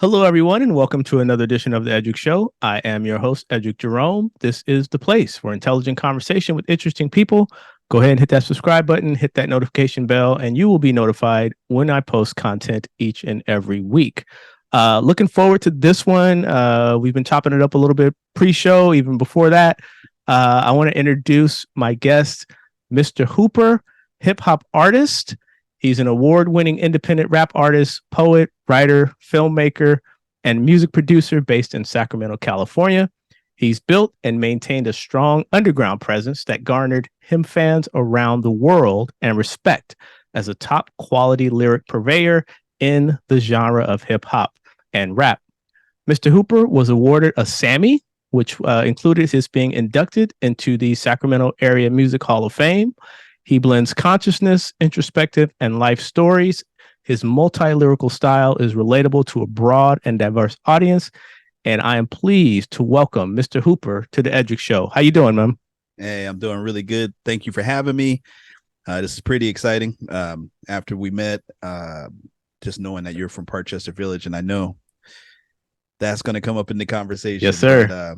Hello, everyone, and welcome to another edition of the Educ Show. I am your host, Educ Jerome. This is the place for intelligent conversation with interesting people. Go ahead and hit that subscribe button, hit that notification bell, and you will be notified when I post content each and every week. Looking forward to this one. We've been chopping it up a little bit pre-show, even before that. I want to introduce my guest, Mr. Hooper, hip-hop artist. He's an award-winning independent rap artist, poet, writer, filmmaker, and music producer based in Sacramento, California. He's built and maintained a strong underground presence that garnered him fans around the world and respect as a top quality lyric purveyor in the genre of hip hop and rap. Mr. Hooper was awarded a Sammy, which included his being inducted into the Sacramento Area Music Hall of Fame. He blends consciousness, introspective, and life stories. His multi-lyrical style is relatable to a broad and diverse audience. And I am pleased to welcome Mr. Hooper to the Educ Show. How you doing, man? Hey, I'm doing really good. Thank you for having me. This is pretty exciting. After we met, just knowing that you're from Parkchester Village, and I know that's going to come up in the conversation. Yes, sir. But,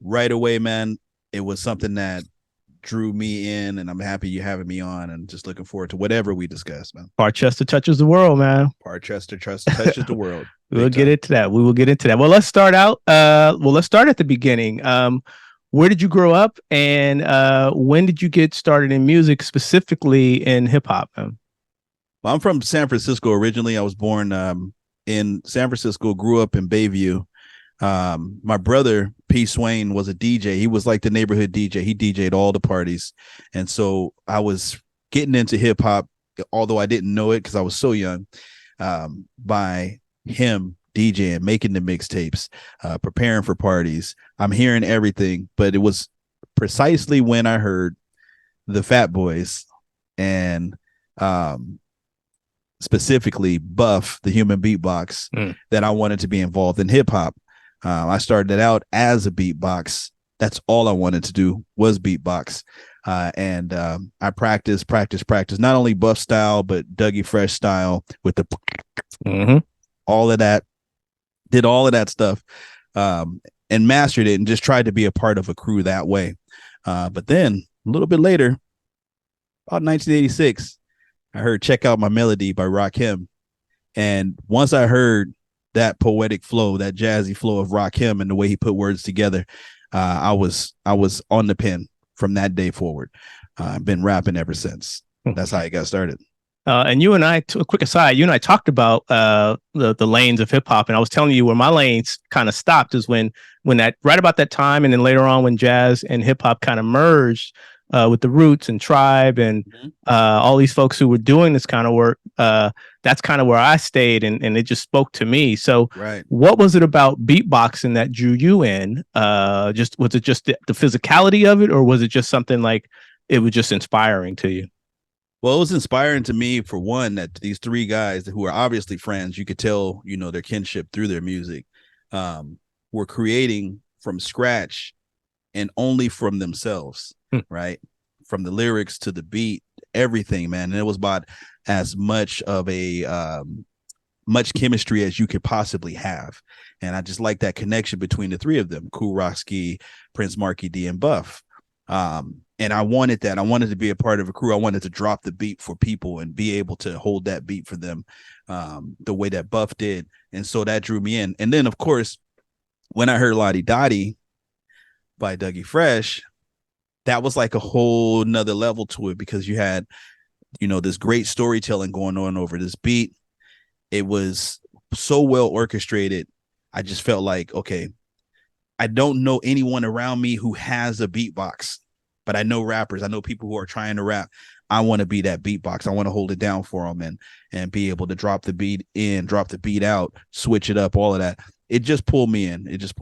right away, man, it was something that drew me in, and I'm happy you having me on, and just looking forward to whatever we discuss, man. Parkchester touches the world, man. Parkchester touches the world. We'll get into that. We will get into that. Well, let's start out. Let's start at the beginning. Where did you grow up, and when did you get started in music, specifically in hip hop? Well, I'm from San Francisco originally. I was born in San Francisco, grew up in Bayview. My brother P. Swain was a DJ. He was like the neighborhood DJ. He DJ'd all the parties, and so I was getting into hip hop, although I didn't know it because I was so young. By him DJing, making the mixtapes, preparing for parties, I'm hearing everything. But it was precisely when I heard the Fat Boys and specifically Buff, the Human Beatbox, that I wanted to be involved in hip hop. I started out as a beatbox. That's all I wanted to do was beatbox. And I practiced, not only Buff style, but Dougie Fresh style with the all of that, did all of that stuff, and mastered it and just tried to be a part of a crew that way. But then a little bit later, about 1986, I heard Check Out My Melody by Rakim. And once I heard that poetic flow, that jazzy flow of Rakim and the way he put words together, I was on the pen from that day forward. I've been rapping ever since. That's how I got started. And you and I, a quick aside, you and I talked about the lanes of hip hop, and I was telling you where my lanes kind of stopped is when that right about that time, and then later on when jazz and hip hop kind of merged with the Roots and Tribe and all these folks who were doing this kind of work. That's kind of where I stayed, and it just spoke to me. So, What was it about beatboxing that drew you in? Was it just the physicality of it, or was it just something like it was just inspiring to you? Well, it was inspiring to me, for one, that these three guys who are obviously friends, you could tell, their kinship through their music, were creating from scratch and only from themselves, right? From the lyrics to the beat, everything, man. And it was about as much of a much chemistry as you could possibly have. And I just like that connection between the three of them, Kool Rock-Ski, Prince Marky D, and Buff. And I wanted that. I wanted to be a part of a crew. I wanted to drop the beat for people and be able to hold that beat for them the way that Buff did. And so that drew me in. And then, of course, when I heard Lottie Dottie by Dougie Fresh, that was like a whole nother level to it, because you had, this great storytelling going on over this beat. It was so well orchestrated. I just felt like, okay, I don't know anyone around me who has a beatbox, but I know rappers. I know people who are trying to rap. I want to be that beatbox. I want to hold it down for them and be able to drop the beat in, drop the beat out, switch it up, all of that. It just pulled me in. I just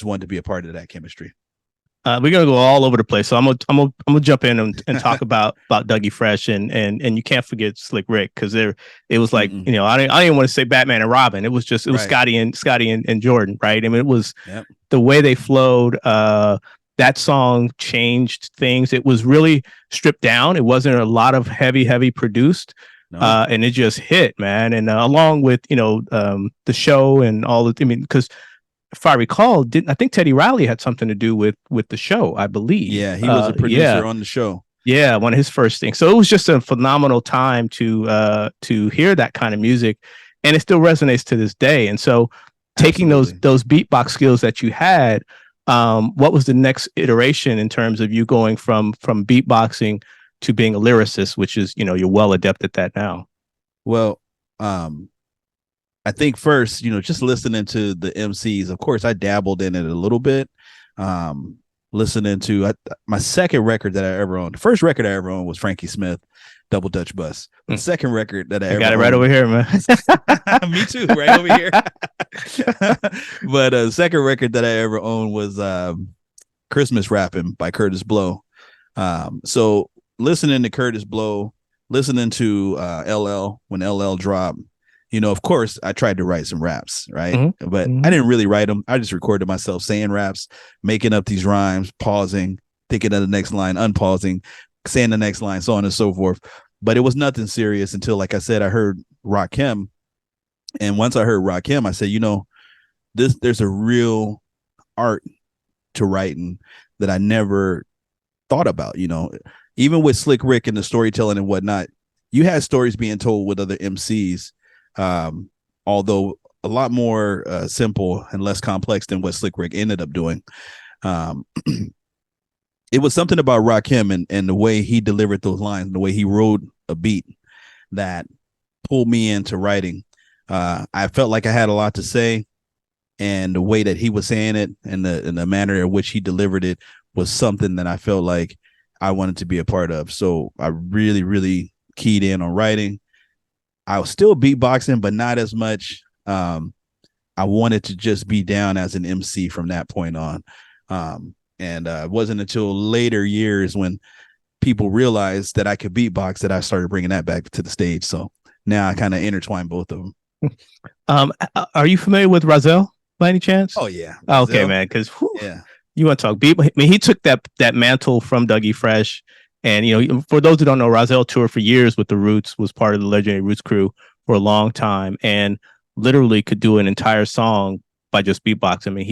wanted to be a part of that chemistry. We're gonna go all over the place, so I'm gonna jump in and talk about Dougie Fresh and you can't forget Slick Rick, because it was like I didn't want to say Batman and Robin. It was Scotty and Jordan, right? I mean, it was the way they flowed. That song changed things. It was really stripped down. It wasn't a lot of heavy produced. No. And it just hit, man. And along with the show and all the, I mean, because if I recall, didn't I think Teddy Riley had something to do with the show? I believe. Yeah, he was a Yeah, producer on the show. yeah, one of his first things. So it was just a phenomenal time to hear that kind of music, and it still resonates to this day. And so, taking those Absolutely. beatbox skills that you had, what was the next iteration in terms of you going from beatboxing to being a lyricist, which is you're well adept at that now. Well, I think first, just listening to the MCs. Of course, I dabbled in it a little bit. Listening to my second record that I ever owned. The first record I ever owned was Frankie Smith, Double Dutch Bus. The second record that I ever got it right owned, over here, man. me too, right over here. But the second record that I ever owned was Christmas Rapping by Curtis Blow. So listening to Curtis Blow, listening to LL when LL dropped, of course, I tried to write some raps, right? Mm-hmm. But Mm-hmm. I didn't really write them. I just recorded myself saying raps, making up these rhymes, pausing, thinking of the next line, unpausing, saying the next line, so on and so forth. But it was nothing serious until, like I said, I heard Rakim. And once I heard Rakim, I said, there's a real art to writing that I never thought about, even with Slick Rick and the storytelling and whatnot. You had stories being told with other MCs, although a lot more simple and less complex than what Slick Rick ended up doing. It was something about Rakim and the way he delivered those lines, and the way he wrote a beat that pulled me into writing. I felt like I had a lot to say, and the way that he was saying it and the manner in which he delivered it was something that I felt like I wanted to be a part of. So I really, really keyed in on writing. I was still beatboxing, but not as much. I wanted to just be down as an MC from that point on. And it wasn't until later years when people realized that I could beatbox that I started bringing that back to the stage. So now I kind of intertwine both of them. Are you familiar with Rahzel by any chance? Oh yeah. Okay, man. Because yeah, you want to talk beat? I mean, he took that mantle from Dougie Fresh, and for those who don't know, Rahzel toured for years with the Roots, was part of the legendary Roots crew for a long time, and literally could do an entire song by just beatbox. I mean,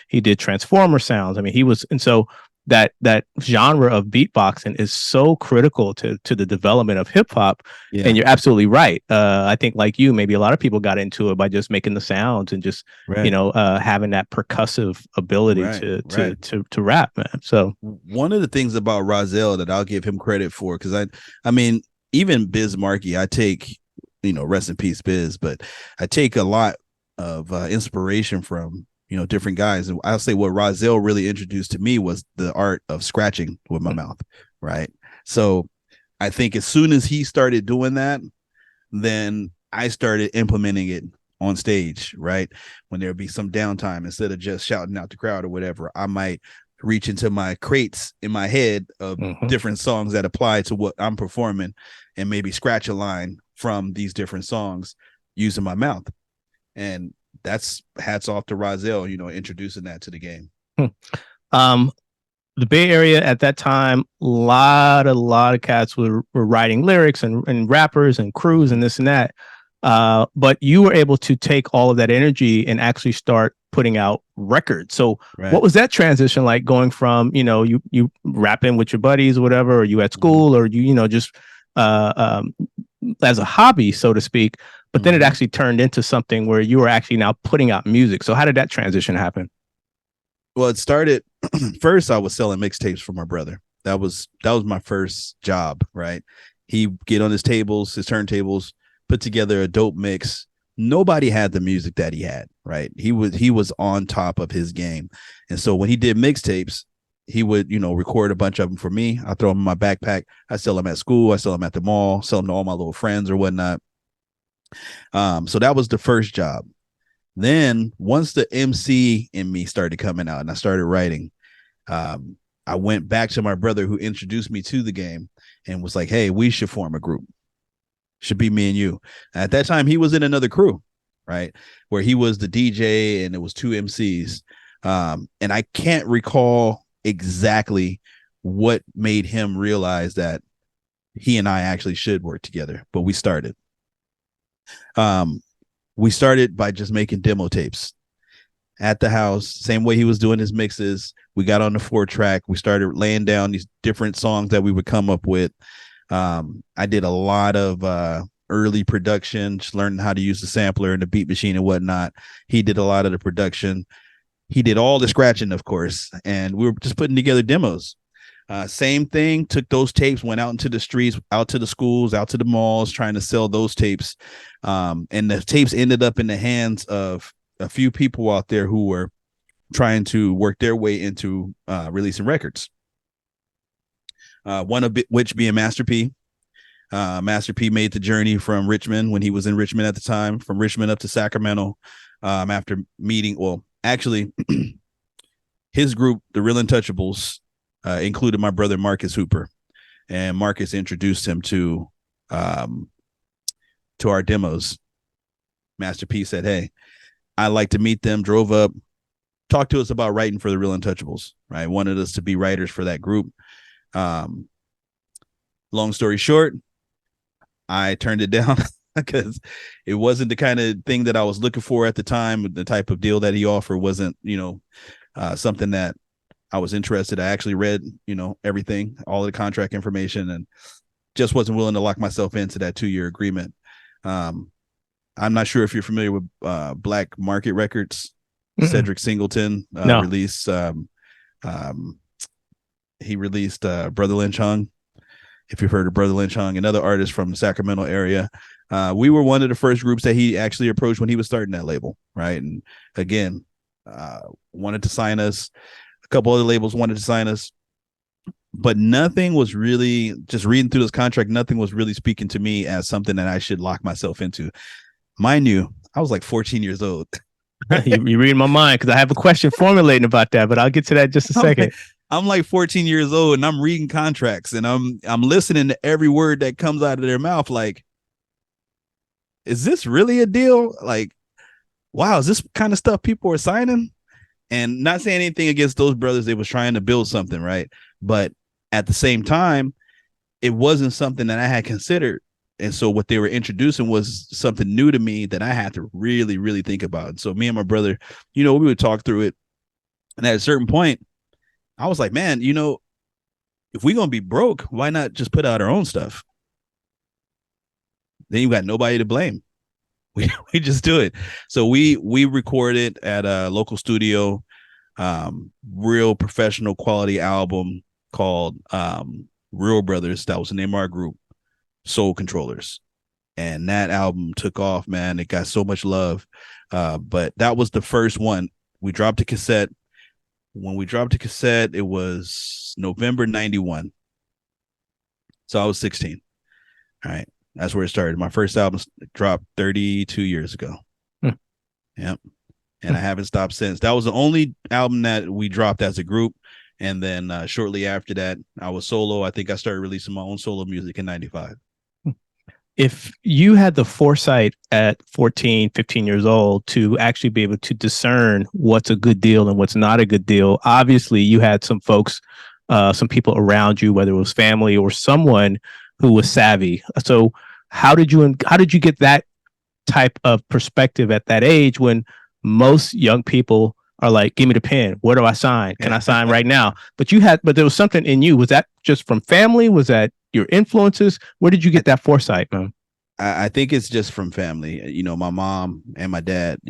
he did Transformer sounds. I mean, and so that genre of beatboxing is so critical to the development of hip hop. Yeah. And you're absolutely right. I think like you, maybe a lot of people got into it by just making the sounds and just having that percussive ability to rap, man. So one of the things about Rahzel that I'll give him credit for, because I mean, even Biz Markie, I take, rest in peace, Biz, but I take a lot of inspiration from different guys. And I'll say what Rahzel really introduced to me was the art of scratching with my mouth, right? So I think as soon as he started doing that, then I started implementing it on stage, right? When there'd be some downtime, instead of just shouting out the crowd or whatever, I might reach into my crates in my head of different songs that apply to what I'm performing and maybe scratch a line from these different songs using my mouth. And that's hats off to Rahzel, introducing that to the game. The Bay Area at that time, a lot of cats were writing lyrics and rappers and crews and this and that. But you were able to take all of that energy and actually start putting out records. So what was that transition like, going from, you rapping with your buddies or whatever, or you at school, or just as a hobby, so to speak, but then it actually turned into something where you were actually now putting out music. So how did that transition happen? Well, it started first, I was selling mixtapes for my brother. That was my first job, right? He'd get on his turntables, put together a dope mix. Nobody had the music that he had, right? He was on top of his game. And so when he did mixtapes, he would, record a bunch of them for me. I throw them in my backpack. I sell them at school. I sell them at the mall, sell them to all my little friends or whatnot. So that was the first job. Then once the MC in me started coming out and I started writing, I went back to my brother who introduced me to the game and was like, hey, we should form a group. Should be me and you. At that time, he was in another crew, right? Where he was the DJ and it was two MCs. And I can't recall exactly what made him realize that he and I actually should work together, but we started. Um, we started by just making demo tapes at the house, same way he was doing his mixes. We got on the 4-track. We started laying down these different songs that we would come up with. I did a lot of early production, just learning how to use the sampler and the beat machine and whatnot. He did a lot of the production. He did all the scratching, of course, and we were just putting together demos. Same thing, took those tapes, went out into the streets, out to the schools, out to the malls, trying to sell those tapes. And the tapes ended up in the hands of a few people out there who were trying to work their way into releasing records. One of which being Master P. Master P made the journey from Richmond when he was in Richmond at the time, from Richmond up to Sacramento after meeting, well, actually, his group, the Real Untouchables, included my brother Marcus Hooper, and Marcus introduced him to our demos. Master P said, "Hey, I'd like to meet them." Drove up, talked to us about writing for the Real Untouchables. Right, wanted us to be writers for that group. Long story short, I turned it down because it wasn't the kind of thing that I was looking for at the time. The type of deal that he offered wasn't, something that I was interested. I actually read, everything, all of the contract information, and just wasn't willing to lock myself into that 2-year agreement. I'm not sure if you're familiar with Black Market Records. Cedric Singleton released. He released Brother Lynch Hung. If you've heard of Brother Lynch Hung, another artist from the Sacramento area, we were one of the first groups that he actually approached when he was starting that label, right? And again, wanted to sign us. A couple other labels wanted to sign us, but nothing was really, just reading through this contract, nothing was really speaking to me as something that I should lock myself into. Mind you, I was like 14 years old. You read my mind because I have a question formulating about that, but I'll get to that in just a second. I'm like 14 years old and I'm reading contracts and I'm listening to every word that comes out of their mouth. Like, is this really a deal? Like, wow, is this kind of stuff people are signing? And not saying anything against those brothers. They was trying to build something, right? But at the same time, it wasn't something that I had considered. And so what they were introducing was something new to me that I had to really, really think about. And so me and my brother, we would talk through it. And at a certain point, I was like, man, if we're going to be broke, why not just put out our own stuff? Then you got nobody to blame. We just do it. So we recorded at a local studio, real professional quality album called Real Brothers. That was the name of our group, Soul Controllers. And that album took off, man. It got so much love. But that was the first one. We dropped a cassette. When we dropped a cassette, it was November 91. So I was 16. All right. That's where it started. My first album dropped 32 years ago. Yep. And I haven't stopped since. That was the only album that we dropped as a group. And then shortly after that, I was solo. I think I started releasing my own solo music in 95. If you had the foresight at 14, 15 years old to actually be able to discern what's a good deal and what's not a good deal, obviously you had some folks, some people around you, whether it was family or someone who was savvy. So how did you get that type of perspective at that age when most young people are like, give me the pen. Where do I sign? Can I sign right now? But there was something in you. Was that just from family? Was that your influences? Where did you get that foresight, man? I think it's just from family. My mom and my dad,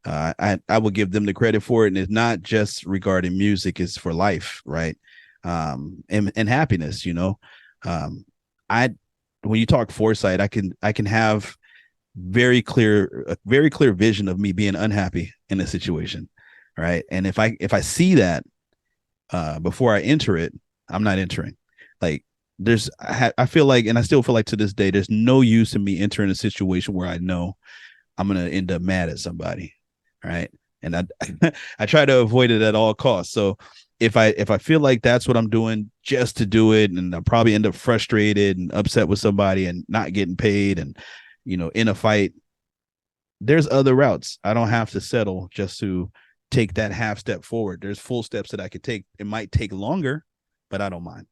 I would give them the credit for it. And it's not just regarding music, it's for life, right? And happiness, when you talk foresight, I can have a very clear vision of me being unhappy in a situation. Right. And if I see that before I enter it, I'm not entering. Like I feel like, and I still feel like to this day, there's no use in me entering a situation where I know I'm going to end up mad at somebody. Right. And I try to avoid it at all costs. So if I feel like that's what I'm doing just to do it, and I'll probably end up frustrated and upset with somebody and not getting paid and, in a fight, there's other routes. I don't have to settle just to take that half step forward. There's full steps that I could take. It might take longer, but I don't mind.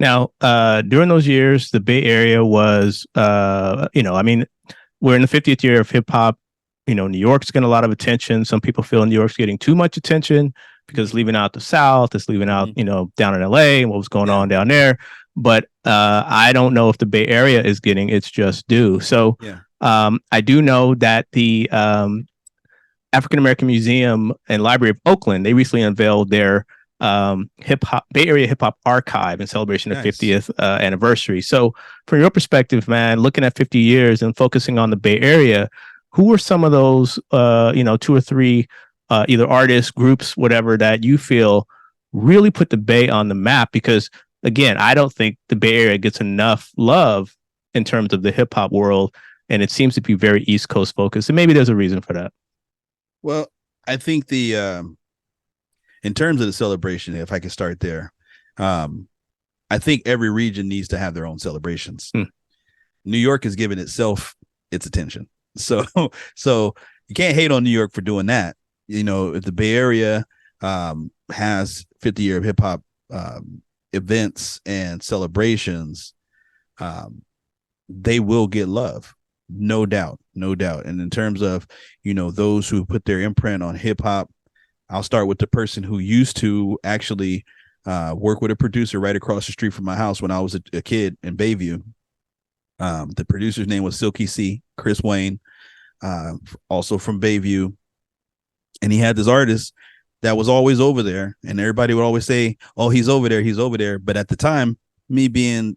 Now, during those years, the Bay Area was, I mean, we're in the 50th year of hip hop. New York's getting a lot of attention. Some people feel New York's getting too much attention because leaving out the South, it's leaving out, down in LA and what was going on down there. But I don't know if the Bay Area is getting its just due. So I do know that the African American Museum and Library of Oakland, they recently unveiled their hip hop Bay Area hip hop archive in celebration of 50th anniversary. So, from your perspective, man, looking at 50 years and focusing on the Bay Area, who were some of those, 2 or 3, either artists, groups, whatever, that you feel really put the Bay on the map? Because again, I don't think the Bay Area gets enough love in terms of the hip hop world, and it seems to be very East Coast focused. And maybe there's a reason for that. Well, I think in terms of the celebration, if I can start there, I think every region needs to have their own celebrations. New York has given itself its attention. So you can't hate on New York for doing that. If the Bay Area has 50-year of hip hop events and celebrations, they will get love. No doubt. And in terms of, those who put their imprint on hip hop, I'll start with the person who used to actually work with a producer right across the street from my house when I was a kid in Bayview. The producer's name was Silky C, Chris Wayne, also from Bayview. And he had this artist that was always over there. And everybody would always say, oh, he's over there. But at the time, me being,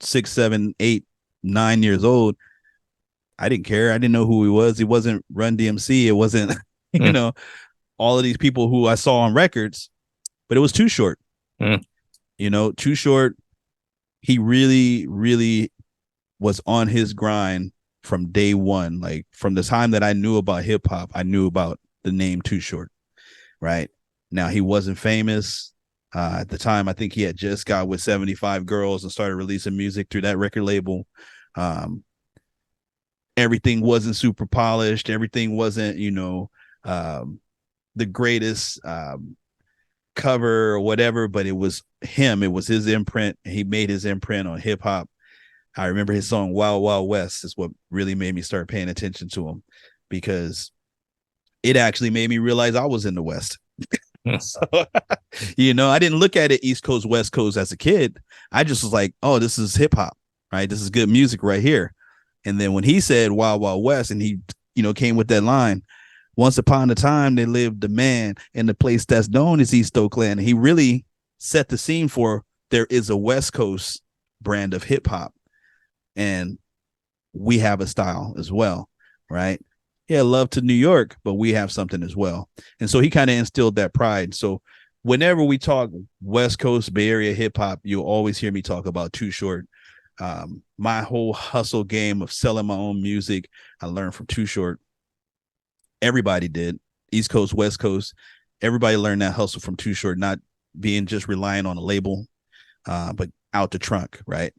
6, 7, 8, 9 years old, I didn't care. I didn't know who he was. He wasn't Run DMC. It wasn't, all of these people who I saw on records, but it was Too Short. Too Short, he really, really was on his grind from day one. Like from the time that I knew about hip hop, I knew about the name Too Short, right? Now, he wasn't famous. At the time, I think he had just got with 75 Girls and started releasing music through that record label. Everything wasn't super polished. Everything wasn't, the greatest cover or whatever, but it was him. It was his imprint. He made his imprint on hip hop. I remember his song Wild Wild West is what really made me start paying attention to him, because it actually made me realize I was in the West. So, I didn't look at it East Coast, West Coast as a kid. I just was like, oh, this is hip hop, right? This is good music right here. And then when he said Wild Wild West, and he, came with that line, once upon a time, there lived a man in the place that's known as East Oakland. He really set the scene for there is a West Coast brand of hip hop, and we have a style as well, right? Yeah, love to New York, but we have something as well. And so he kind of instilled that pride. So whenever we talk West Coast, Bay Area hip hop, you'll always hear me talk about Too Short. My whole hustle game of selling my own music, I learned from Too Short. Everybody did. East Coast, West Coast, everybody learned that hustle from Too Short, not being just relying on a label, but out the trunk, right?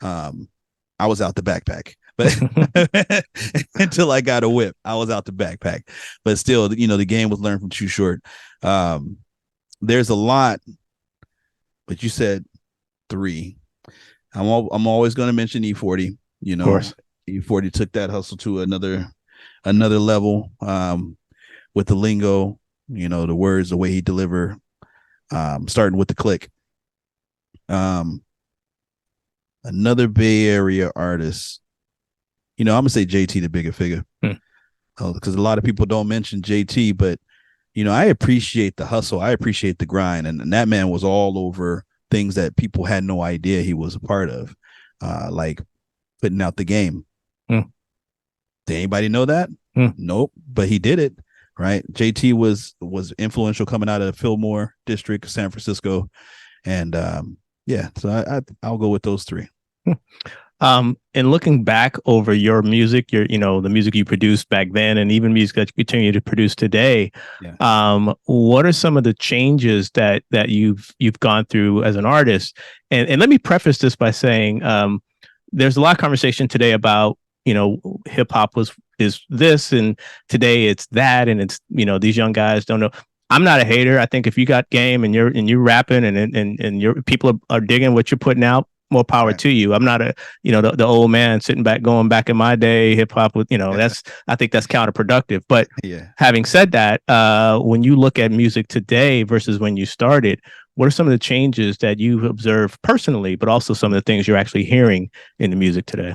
I was out the backpack, but until I got a whip, I was out the backpack. But still, the game was learned from Too Short. There's a lot, but you said 3. I'm always going to mention E40. Of course. E40 took that hustle to another level, with the lingo, the words, the way he delivered, starting with the click. Another Bay Area artist, I'm gonna say JT the Bigger Figure, because a lot of people don't mention JT, but I appreciate the hustle, I appreciate the grind, and that man was all over things that people had no idea he was a part of, like putting out the game. Did anybody know that? Nope, but he did it, right? JT was influential coming out of the Fillmore district, San Francisco, and so I'll go with those 3. And looking back over your music, the music you produced back then, and even music that you continue to produce today, what are some of the changes that you've gone through as an artist? And let me preface this by saying, there's a lot of conversation today about, hip hop is this, and today it's that, and it's, these young guys don't know. I'm not a hater. I think if you got game and you're rapping and your people are digging what you're putting out, more power Right. to you. I'm not a the old man sitting back going back in my day hip hop with that's I think that's counterproductive. But Yeah. having said that, when you look at music today versus when you started, what are some of the changes that you've observed personally, but also some of the things you're actually hearing in the music today?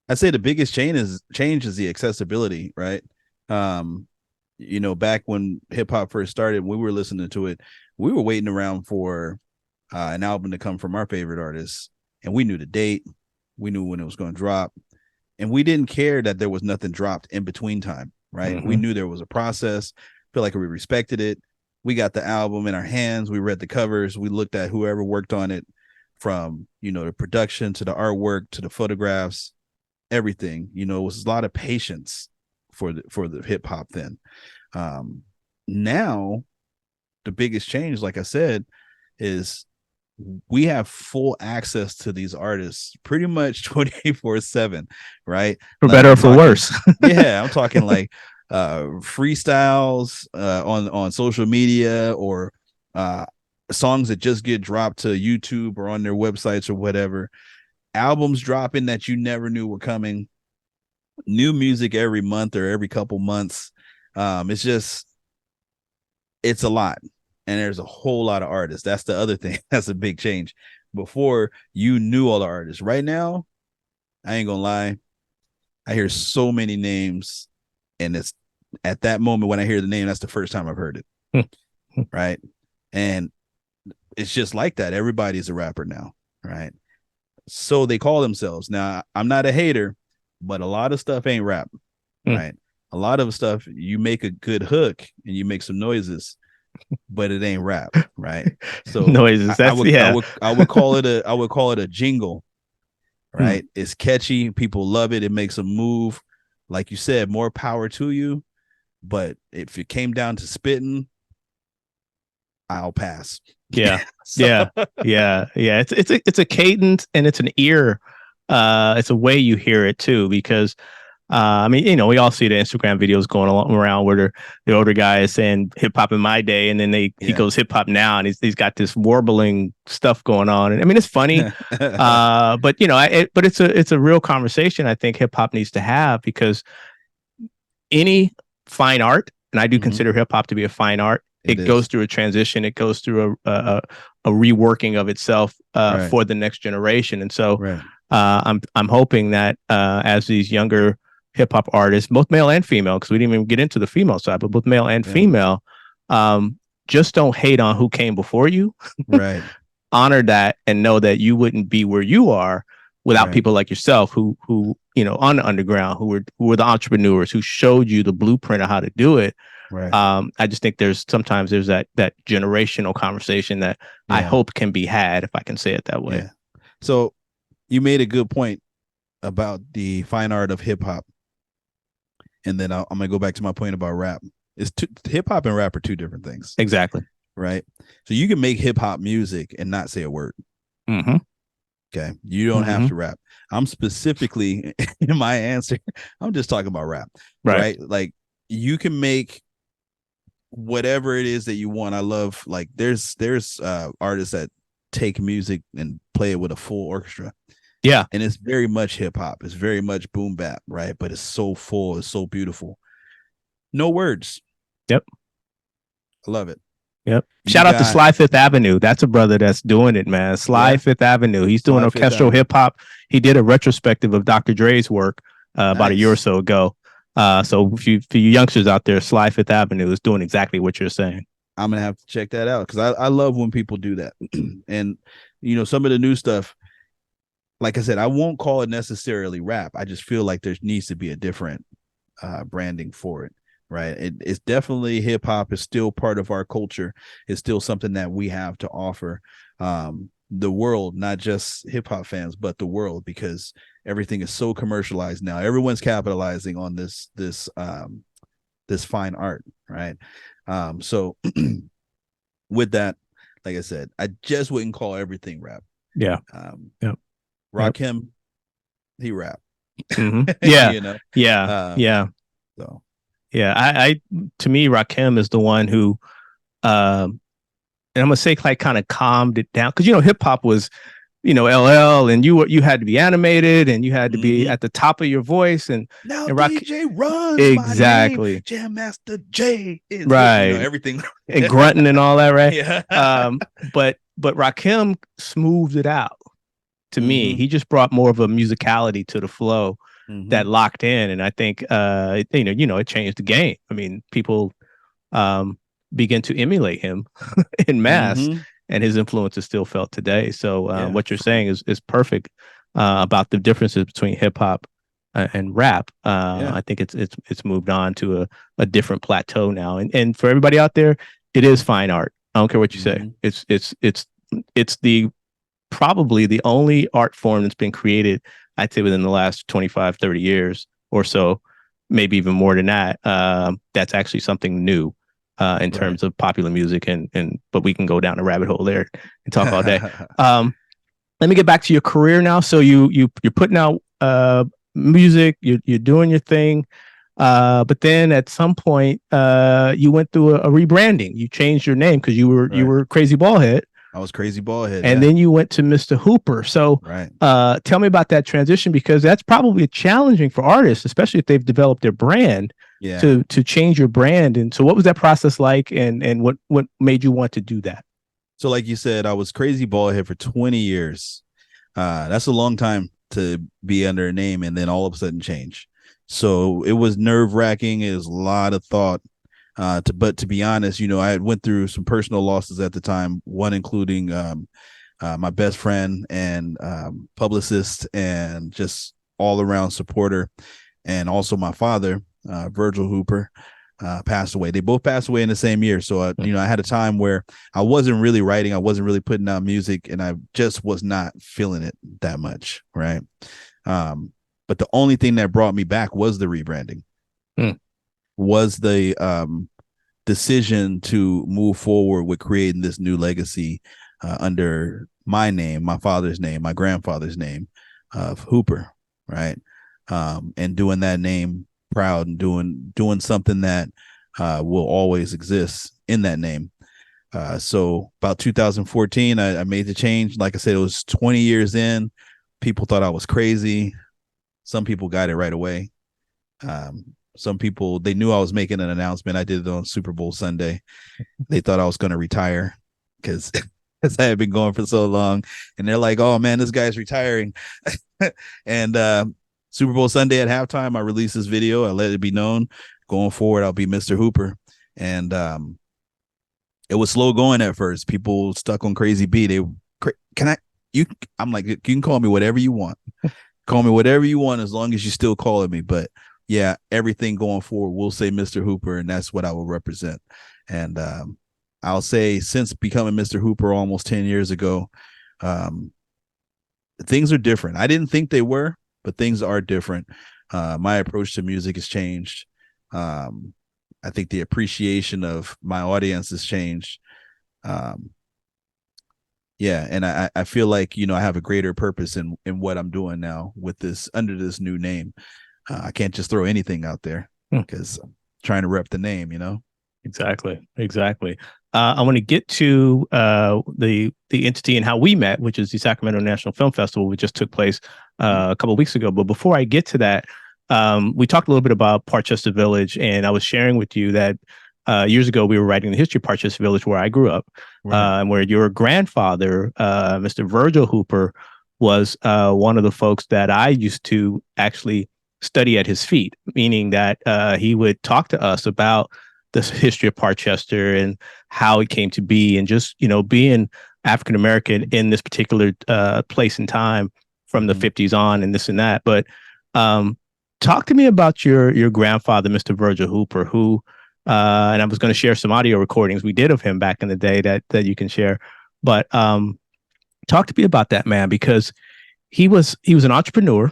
I'd say the biggest change is the accessibility, right? Um, back when hip hop first started, we were listening to it. We were waiting around for an album to come from our favorite artists, and we knew the date, we knew when it was going to drop, and we didn't care that there was nothing dropped in between time, right? We Mm-hmm. knew there was a process. Feel like we respected it. We got the album in our hands. We read the covers. We looked at whoever worked on it, from the production to the artwork to the photographs, everything. It was a lot of patience for the hip hop then. Now the biggest change, like I said, is we have full access to these artists pretty much 24/7, right? For Like better I'm or for talking, worse. yeah, I'm talking like freestyles on social media, or uh songs that just get dropped to YouTube or on their websites or whatever, albums dropping that you never knew were coming, new music every month or every couple months. It's a lot, and there's a whole lot of artists. That's the other thing. That's a big change. Before, you knew all the artists. Right now, I ain't gonna lie, I hear so many names, and it's at that moment when I hear the name, that's the first time I've heard it. Right. And it's just like that. Everybody's a rapper now, right? So they call themselves. Now, I'm not a hater, but a lot of stuff ain't rap, right? A lot of stuff, you make a good hook and you make some noises, but it ain't rap, right? So Noises. I That's would I yeah. would I would call it a jingle, right? It's catchy, people love it, it makes them move. Like you said, more power to you. But if it came down to spitting, I'll pass. Yeah. So, Yeah. Yeah. Yeah. It's a cadence and it's an ear. It's a way you hear it too, because I mean, we all see the Instagram videos going around where the older guy is saying hip hop in my day, and then he yeah. goes hip hop now, and he's got this warbling stuff going on. And I mean, it's funny, but but it's a real conversation I think hip hop needs to have, because any fine art, and I do Mhm. consider hip hop to be a fine art, It it goes is. through a transition, it goes through a reworking of itself Right. for the next generation. And so Right. I'm hoping that as these younger hip hop artists, both male and female, because we didn't even get into the female side, but both male and Yeah. female, just don't hate on who came before you. Right. Honor that and know that you wouldn't be where you are without Right. people like yourself who on the underground, who were the entrepreneurs who showed you the blueprint of how to do it. Right. I just think sometimes there's that generational conversation that I Yeah. hope can be had, if I can say it that way. Yeah. So you made a good point about the fine art of hip hop, and then I'm gonna go back to my point about rap. Hip hop and rap are two different things, Exactly. right? So you can make hip hop music and not say a word. Mm-hmm. Okay, you don't have to rap. I'm specifically in my answer, I'm just talking about rap, right? Like, you can make whatever it is that you want. I love, like, there's artists that take music and play it with a full orchestra. Yeah. And it's very much hip hop. It's very much boom bap, right? But it's so full, it's so beautiful. No words. Yep. I love it. Yep. Shout out to Sly Fifth Avenue. That's a brother that's doing it, man. Sly Fifth Avenue. He's doing orchestral hip hop. He did a retrospective of Dr. Dre's work about a year or so ago. So for you youngsters out there, Sly Fifth Avenue is doing exactly what you're saying. I'm gonna have to check that out, because I love when people do that. And some of the new stuff, like I said, I won't call it necessarily rap. I just feel like there needs to be a different branding for it. Right. It's definitely hip hop is still part of our culture. It's still something that we have to offer the world, not just hip hop fans, but the world, because everything is so commercialized now. Everyone's capitalizing on this fine art. Right. So with that, like I said, I just wouldn't call everything rap. Yeah. Yep. Rakim, he rap. Mm-hmm. Yeah. Yeah. Yeah. So. Yeah, I to me, Rakim is the one who and I'm gonna say like kind of calmed it down because hip hop was LL, and you had to be animated and you had to be at the top of your voice now and rock. DJ runs Exactly. my name, Jam Master J is right, everything and grunting and all that, right? yeah. But Rakim smoothed it out. To me, he just brought more of a musicality to the flow that locked in, and I think it changed the game. I mean, people begin to emulate him in mass, and his influence is still felt today. So what you're saying is perfect about the differences between hip hop and rap. I think it's moved on to a different plateau now, and for everybody out there, it is fine art. I don't care what you say. It's the probably the only art form that's been created, I'd say, within the last 25, 30 years or so, maybe even more than that. That's actually something new in terms of popular music, but we can go down a rabbit hole there and talk all day. Let me get back to your career now. So you're putting out music, you're doing your thing, but then at some point you went through a rebranding. You changed your name because you were Crazy Ballhead. I was Crazy Ballhead, and then you went to Mr. Hooper. So tell me about that transition, because that's probably challenging for artists, especially if they've developed their brand. To change your brand. And so what was that process like, and what made you want to do that? So like you said, I was Crazy Ballhead for 20 years. That's a long time to be under a name and then all of a sudden change. So it was nerve-wracking. It was a lot of thought. But to be honest, I had went through some personal losses at the time, one including my best friend and publicist and just all around supporter, and also my father, Virgil Hooper, passed away. They both passed away in the same year. So, I had a time where I wasn't really writing. I wasn't really putting out music, and I just was not feeling it that much. Right. But the only thing that brought me back was the rebranding, was the decision to move forward with creating this new legacy under my name, my father's name, my grandfather's name of Hooper. Right. And doing that name proud and doing something that will always exist in that name. So about 2014, I made the change. Like I said, it was 20 years in. People thought I was crazy. Some people got it right away. Some people, they knew I was making an announcement. I did it on Super Bowl Sunday. They thought I was going to retire because I had been going for so long. And they're like, oh man, this guy's retiring. And Super Bowl Sunday at halftime, I released this video. I let it be known, going forward, I'll be Mr. Hooper. And it was slow going at first. People stuck on Crazy B. I'm like, you can call me whatever you want. Call me whatever you want, as long as you still calling me. But yeah, everything going forward, we'll say Mr. Hooper, and that's what I will represent. And I'll say, since becoming Mr. Hooper almost 10 years ago, things are different. I didn't think they were, but things are different. My approach to music has changed. I think the appreciation of my audience has changed. Yeah, and I feel like, I have a greater purpose in what I'm doing now with this, under this new name. I can't just throw anything out there because I'm trying to rep the name, Exactly. I want to get to the entity and how we met, which is the Sacramento National Film Festival, which just took place a couple of weeks ago. But before I get to that, we talked a little bit about Parchester Village, and I was sharing with you that years ago we were writing the history of Parchester Village, where I grew up, and where your grandfather, Mr. Virgil Hooper, was one of the folks that I used to actually study at his feet, meaning that he would talk to us about the history of Parchester and how it came to be, and just being African American in this particular place and time from the 50s on, and this and that. But talk to me about your grandfather, Mr. Virgil Hooper, who and I was going to share some audio recordings we did of him back in the day that you can share. But talk to me about that man, because he was an entrepreneur.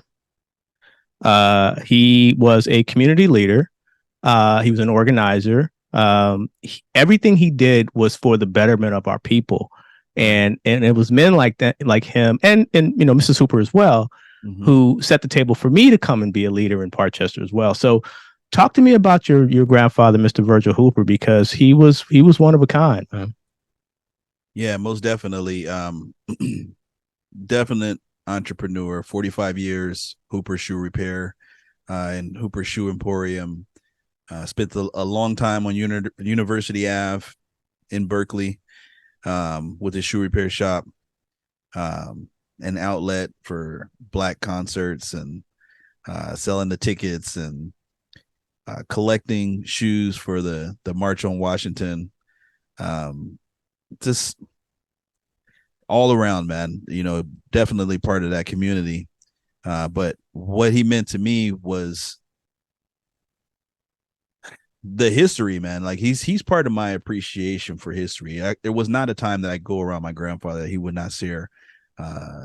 He was a community leader. He was an organizer. Everything he did was for the betterment of our people. And it was men like that, like him, and Mrs. Hooper as well, who set the table for me to come and be a leader in Parchester as well. So talk to me about your grandfather, Mr. Virgil Hooper, because he was one of a kind, man. Yeah, most definitely. Definite entrepreneur. 45 years, Hooper Shoe Repair, and Hooper Shoe Emporium. Spent a long time on University Ave in Berkeley, with his shoe repair shop, an outlet for Black concerts, and selling the tickets, and collecting shoes for the March on Washington. Um, just all around, man. Definitely part of that community. But what he meant to me was the history, man. Like he's part of my appreciation for history. There was not a time that I go around my grandfather that he would not share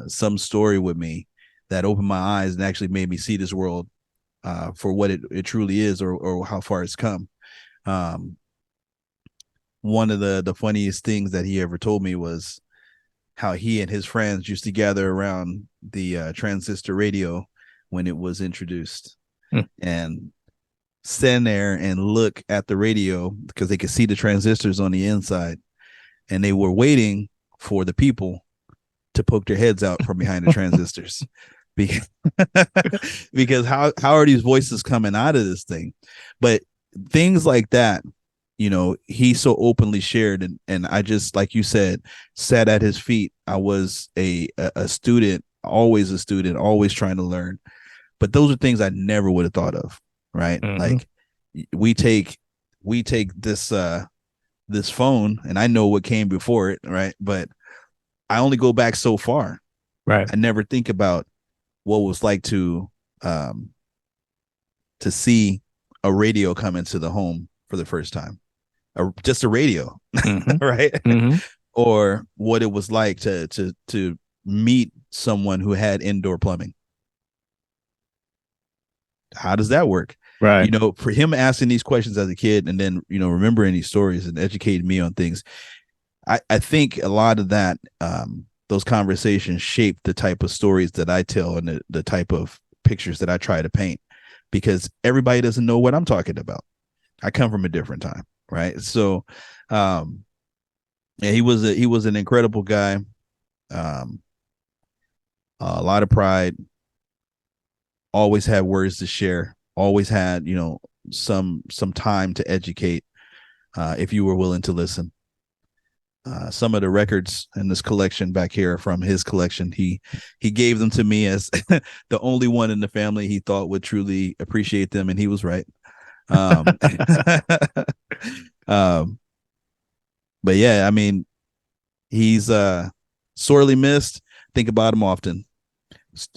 some story with me that opened my eyes and actually made me see this world for what it truly is, or how far it's come. Um, One of the funniest things that he ever told me was how he and his friends used to gather around the transistor radio when it was introduced, Hmm. and stand there and look at the radio because they could see the transistors on the inside, and they were waiting for the people to poke their heads out from behind the transistors. because, because how are these voices coming out of this thing? But things like that, he so openly shared, and I just, like you said, sat at his feet. I was a student, always a student, always trying to learn. But those are things I never would have thought of, right? Mm-hmm. Like we take this this phone, and I know what came before it, right? But I only go back so far. Right. I never think about what it was like to see a radio come into the home for the first time, just a radio, Mm-hmm. right? Mm-hmm. Or what it was like to meet someone who had indoor plumbing. How does that work? Right. For him asking these questions as a kid, and then remembering these stories and educating me on things, I think a lot of that, those conversations shape the type of stories that I tell, and the type of pictures that I try to paint, because everybody doesn't know what I'm talking about. I come from a different time, right? So, yeah, he was an incredible guy. A lot of pride. Always had words to share. Always had some time to educate, if you were willing to listen. Some of the records in this collection back here are from his collection. He gave them to me as the only one in the family he thought would truly appreciate them, and he was right. Um, um, but yeah, I mean, he's sorely missed. Think about him often.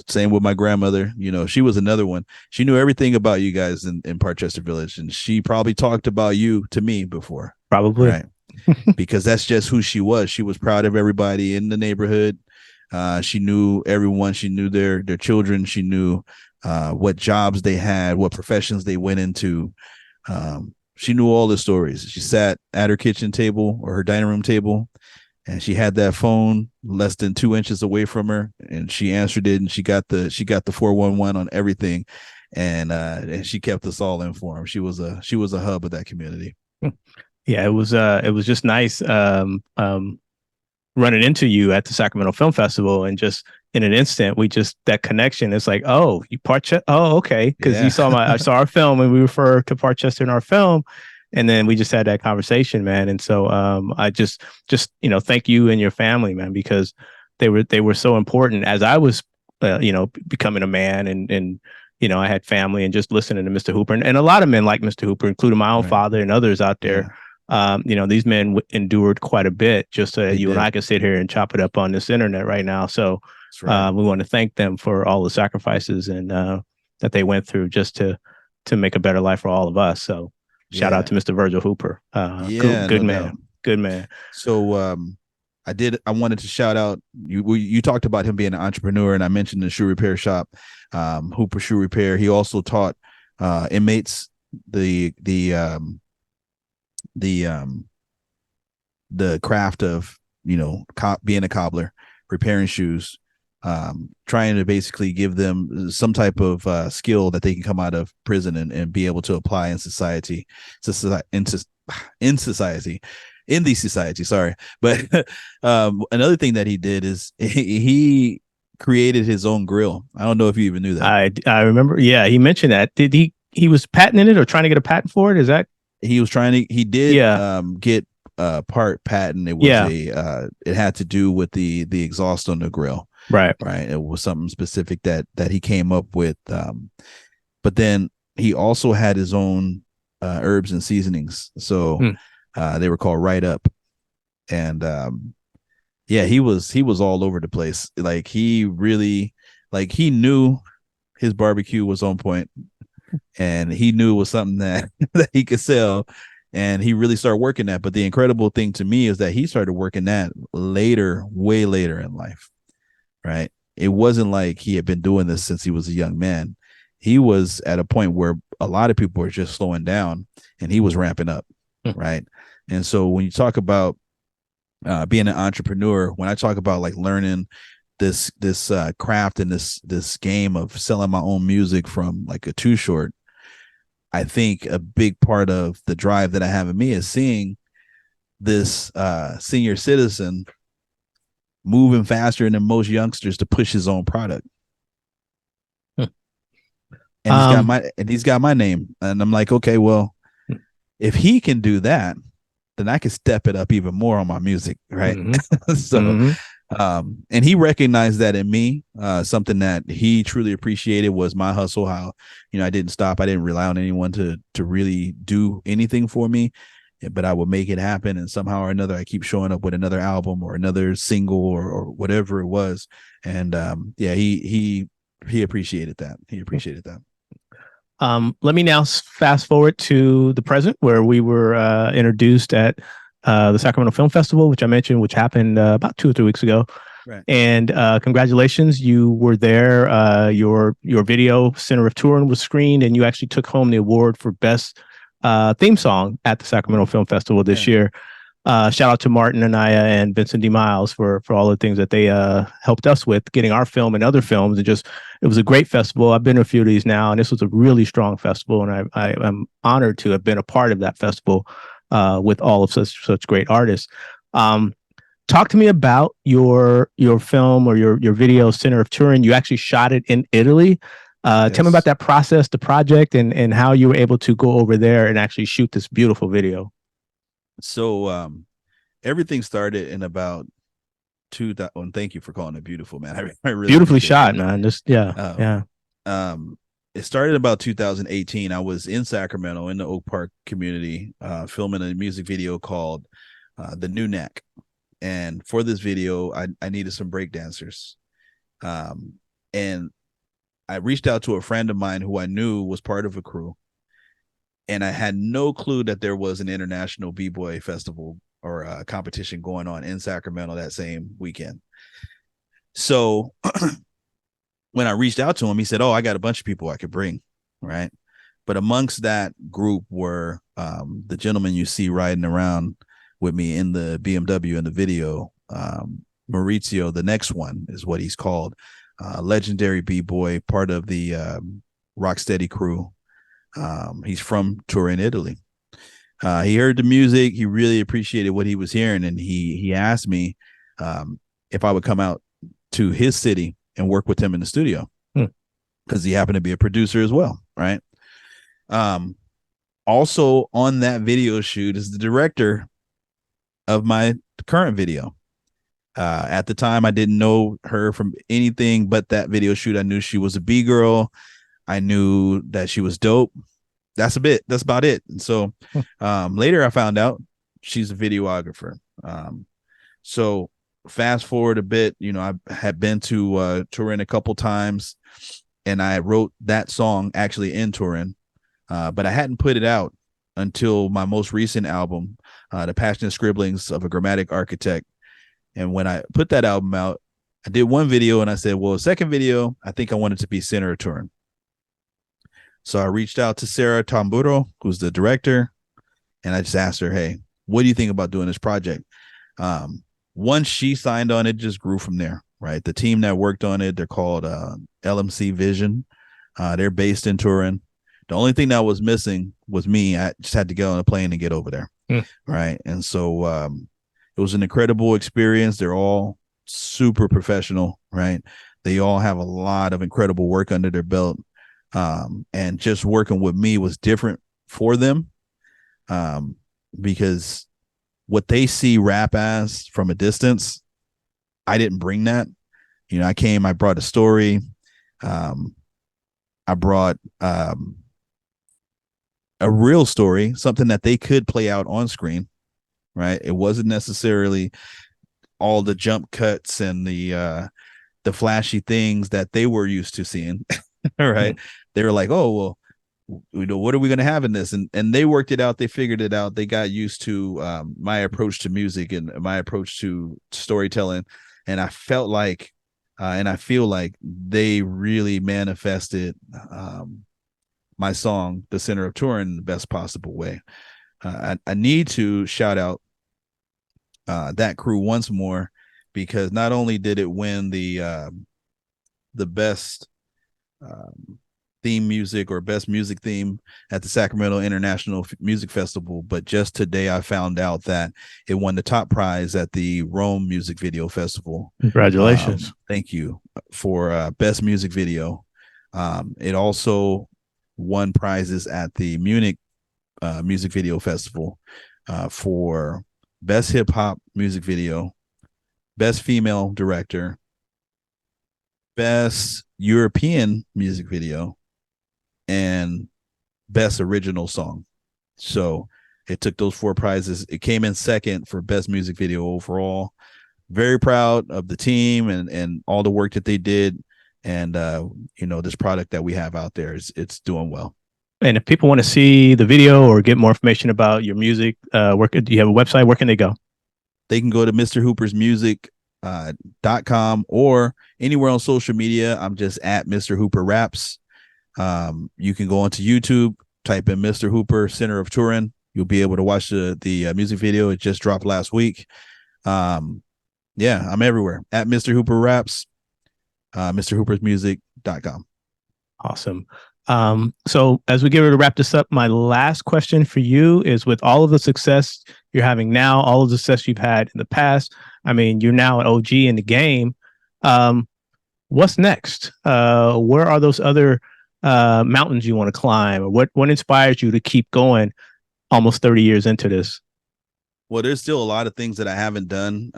Same with my grandmother. She was another one. She knew everything about you guys in Parkchester Village, and she probably talked about you to me before. Probably. Right. Because that's just who she was. She was proud of everybody in the neighborhood. She knew everyone. She knew their children. She knew what jobs they had, what professions they went into. She knew all the stories. She sat at her kitchen table or her dining room table, and she had that phone less than 2 inches away from her, and she answered it, and she got the 411 on everything, and she kept us all informed. She was a hub of that community. Yeah, it was just nice running into you at the Sacramento Film Festival, and just in an instant we just, that connection. It's like, oh, you Parkchester, oh, okay, because Yeah. I saw our film and we refer to Parkchester in our film, and then we just had that conversation, man. And so I just thank you and your family, man, because they were so important as I was becoming a man, and I had family, and just listening to Mr. Hooper, and a lot of men like Mr. Hooper, including my own Right. father and others out there. Yeah. These men endured quite a bit just so that They you did. and I can sit here and chop it up on this internet right now. So That's right. we want to thank them for all the sacrifices and that they went through just to make a better life for all of us. So shout out to Mr. Virgil Hooper. Yeah, Good no man. doubt. Good man. So I wanted to shout out, you talked about him being an entrepreneur, and I mentioned the shoe repair shop, Hooper Shoe Repair. He also taught inmates the craft of being a cobbler, repairing shoes. trying to basically give them some type of skill that they can come out of prison and be able to apply in society, in society, in the society. Sorry, but another thing that he did is he created his own grill. I don't know if you even knew that. I remember. Yeah, he mentioned that. Did he was patenting it or trying to get a patent for it? Is that? He was trying to. He did Yeah. get part patent. It was Yeah. it had to do with the exhaust on the grill. Right. Right. It was something specific that he came up with. But then he also had his own herbs and seasonings. So they were called Right Up. And yeah, he was all over the place. Like he really, like he knew his barbecue was on point, and he knew it was something that that he could sell, and he really started working that. But the incredible thing to me is that he started working that later, way later in life, right? It wasn't like he had been doing this since he was a young man. He was at a point where a lot of people were just slowing down, and he was ramping up, right? And so when you talk about being an entrepreneur, when I talk about like learning this craft and this game of selling my own music from like a Too Short, I think a big part of the drive that I have in me is seeing this senior citizen moving faster than most youngsters to push his own product. And he's got my name, and I'm like, okay, well, if he can do that, then I can step it up even more on my music, right? So and he recognized that in me. Something that he truly appreciated was my hustle, how, you know, I didn't stop. I didn't rely on anyone to really do anything for me, but I would make it happen. And somehow or another, I keep showing up with another album or another single or whatever it was. And yeah, he appreciated that. He appreciated that. Let me now fast forward to the present, where we were introduced at the Sacramento Film Festival, which I mentioned, which happened about 2 or 3 weeks ago. Right. And congratulations, you were there. Your video, Center of Turin, was screened, and you actually took home the award for best theme song at the Sacramento Film Festival this year. Shout out to Martin Anaya and Vincent D. Miles for all the things that they helped us with getting our film and other films. And just, it was a great festival. I've been to a few of these now, and this was a really strong festival. And I am honored to have been a part of that festival with all of such great artists. Talk to me about your film or your video, Center of Turin. You actually shot it in Italy. Tell me about that process, the project, and how you were able to go over there and actually shoot this beautiful video. So everything started in about 2000. And thank you for calling it beautiful, man. I really beautifully shot, man. Just yeah. It started about 2018. I was in Sacramento in the Oak Park community, filming a music video called "The New Knack." And for this video, I needed some break dancers, and I reached out to a friend of mine who I knew was part of a crew. And I had no clue that there was an international B-boy festival or a competition going on in Sacramento that same weekend. So when I reached out to him, he said, "Oh, I got a bunch of people I could bring." Right. But amongst that group were the gentleman you see riding around with me in the BMW in the video. Maurizio, the next one is what he's called. Legendary B-boy, part of the Rocksteady crew. He's from Turin, Italy. He heard the music. He really appreciated what he was hearing. And he asked me if I would come out to his city and work with him in the studio, because he happened to be a producer as well. Right. Also on that video shoot is the director of my current video. At the time, I didn't know her from anything but that video shoot. I knew she was a B-girl. I knew that she was dope. That's about it. And so later I found out she's a videographer. So fast forward a bit, you know, I had been to Turin a couple times, and I wrote that song actually in Turin, but I hadn't put it out until my most recent album, The Passionate Scribblings of a Grammatic Architect. And when I put that album out, I did one video and I said, well, second video, I think I want it to be Center of Turin. So I reached out to Sarah Tamburo, who's the director, and I just asked her, hey, what do you think about doing this project? Once she signed on, it just grew from there. right? The team that worked on it, they're called LMC Vision. They're based in Turin. The only thing that was missing was me. I just had to get on a plane and get over there, right? And so it was an incredible experience. They're all super professional, right? They all have a lot of incredible work under their belt. And just working with me was different for them, because what they see rap as from a distance, I didn't bring that. I brought a story. I brought a real story, something that they could play out on screen, right? It wasn't necessarily all the jump cuts and the flashy things that they were used to seeing, right? They were like, oh, well, what are we going to have in this? And they worked it out. They figured it out. They got used to my approach to music and my approach to storytelling. And I felt like, and I feel like they really manifested my song, The Center of Turin, in the best possible way. I need to shout out that crew once more, because not only did it win the best theme music or best music theme at the Sacramento International Music Festival, but just today I found out that it won the top prize at the Rome Music Video Festival. Congratulations. Thank you for best music video. It also won prizes at the Munich Music Video Festival for best hip hop music video, best female director, best European music video, and best original song. So it took those 4 prizes. It came in second for best music video overall. Very proud of the team and all the work that they did. And this product that we have out there it's doing well. And if people want to see the video or get more information about your music, do you have a website? Where can they go? They can go to mrhoopersmusic.com or anywhere on social media. I'm just at Mr. Hooper Raps. You can go onto YouTube, type in Mr. Hooper Center of Turin. You'll be able to watch the music video. It just dropped last week. I'm everywhere at Mr. Hooper Raps, mrhoopersmusic.com. Awesome. So as we get ready to wrap this up, my last question for you is, with all of the success you're having now, all of the success you've had in the past, I mean, you're now an OG in the game. What's next? Where are those other mountains you want to climb? Or what inspires you to keep going almost 30 years into this? Well, there's still a lot of things that I haven't done.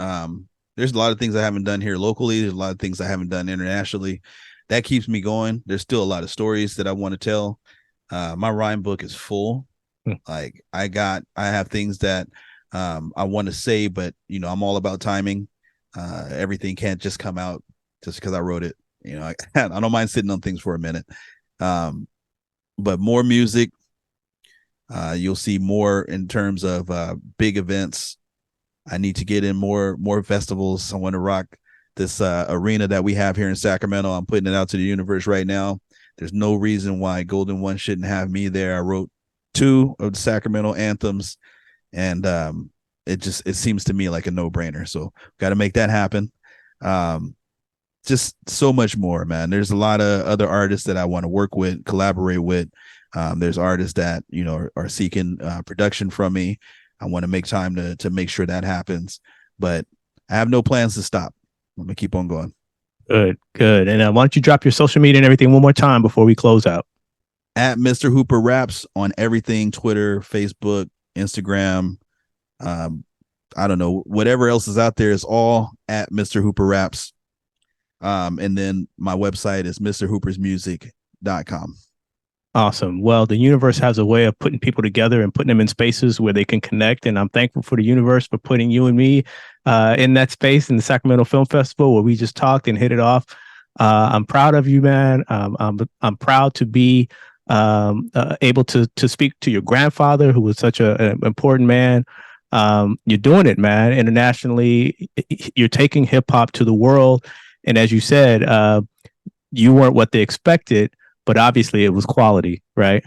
There's a lot of things I haven't done here locally. There's a lot of things I haven't done internationally. That keeps me going. There's still a lot of stories that I want to tell. My rhyme book is full. Like I have things that I want to say, but I'm all about timing. Everything can't just come out just because I wrote it. I don't mind sitting on things for a minute. But more music. You'll see more in terms of big events. I need to get in more festivals. I want to rock this arena that we have here in Sacramento. I'm putting it out to the universe right now. There's no reason why Golden One shouldn't have me there. I wrote 2 of the Sacramento anthems, and it seems to me like a no-brainer. So got to make that happen. Just so much more, man. There's a lot of other artists that I want to work with, collaborate with. There's artists that are seeking production from me. I want to make time to make sure that happens, but I have no plans to stop. I'm gonna keep on going. Good. And why don't you drop your social media and everything one more time before we close out? At Mr. Hooper Raps on everything: Twitter, Facebook, Instagram. I don't know, whatever else is out there is all at Mr. Hooper Raps. And then my website is mrhoopersmusic.com. Awesome. Well, the universe has a way of putting people together and putting them in spaces where they can connect. And I'm thankful for the universe for putting you and me in that space in the Sacramento Film Festival where we just talked and hit it off. I'm proud of you, man. I'm proud to be able to speak to your grandfather, who was such an important man. You're doing it, man. Internationally, you're taking hip hop to the world. And as you said, you weren't what they expected, but obviously it was quality, right?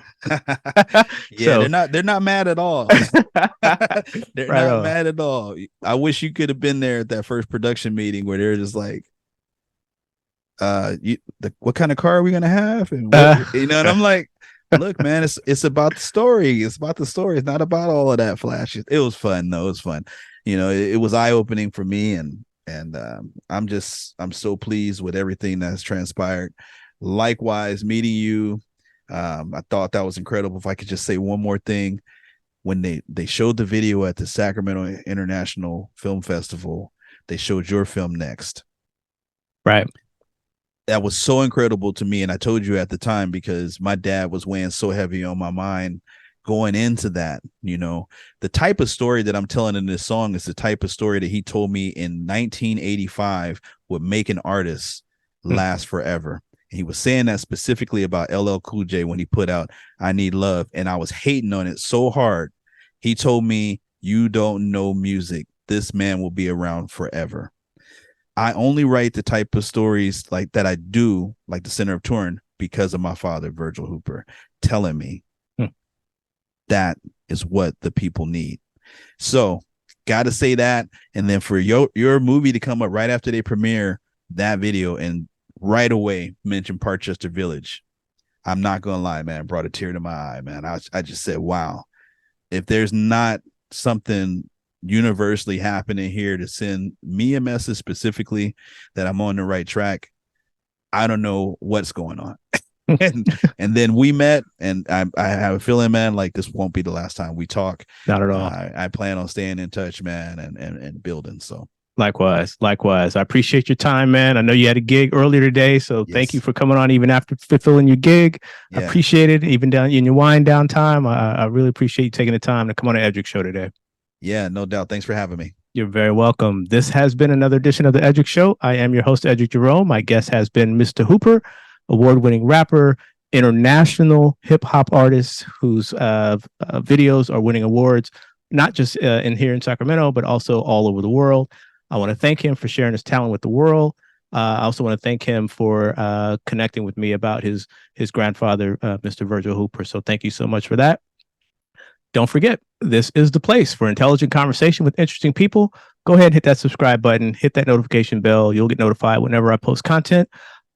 Yeah, so, they're not mad at all. They're right not on. Mad at all. I wish you could have been there at that first production meeting where they're just like, what kind of car are we gonna have, and what, Uh, you know? And I'm like, look, man, it's about the story. It's about the story. It's not about all of that flash. It was fun, though. It was fun. It was eye opening for me, and I'm so pleased with everything that's transpired. Likewise, meeting you, I thought that was incredible. If I could just say one more thing, when they showed the video at the Sacramento International Film Festival, they showed your film next. right. That was so incredible to me. And I told you at the time, because my dad was weighing so heavy on my mind going into that. The type of story that I'm telling in this song is the type of story that he told me in 1985 would make an artist last forever. And he was saying that specifically about LL Cool J when he put out I Need Love. And I was hating on it so hard. He told me, you don't know music. This man will be around forever. I only write the type of stories like that I do, like The Center of Turin, because of my father, Virgil Hooper, telling me that is what the people need. So, got to say that. And then for your movie to come up right after they premiere that video and right away mention Parkchester Village, I'm not going to lie, man, brought a tear to my eye, man. I just said, wow, if there's not something universally happening here to send me a message specifically that I'm on the right track, I don't know what's going on. and then we met, and I have a feeling, man, like this won't be the last time we talk. Not at all. I plan on staying in touch, man, and building. So Likewise. I appreciate your time, man. I know you had a gig earlier today, so thank you for coming on even after fulfilling your gig. I appreciate it, even down in your wind down time. I really appreciate you taking the time to come on the Edric Show today. Yeah, no doubt. Thanks for having me. You're very welcome. This has been another edition of the Edric Show. I am your host, Edric Jerome. My guest has been Mr. Hooper, award-winning rapper, international hip-hop artist whose videos are winning awards, not just in here in Sacramento, but also all over the world. I want to thank him for sharing his talent with the world. I also want to thank him for connecting with me about his grandfather, Mr. Virgil Hooper. So thank you so much for that. Don't forget, this is the place for intelligent conversation with interesting people. Go ahead and hit that subscribe button, hit that notification bell. You'll get notified whenever I post content.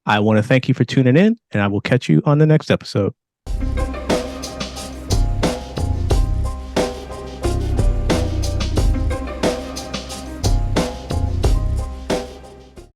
I want to thank you for tuning in, and I will catch you on the next episode.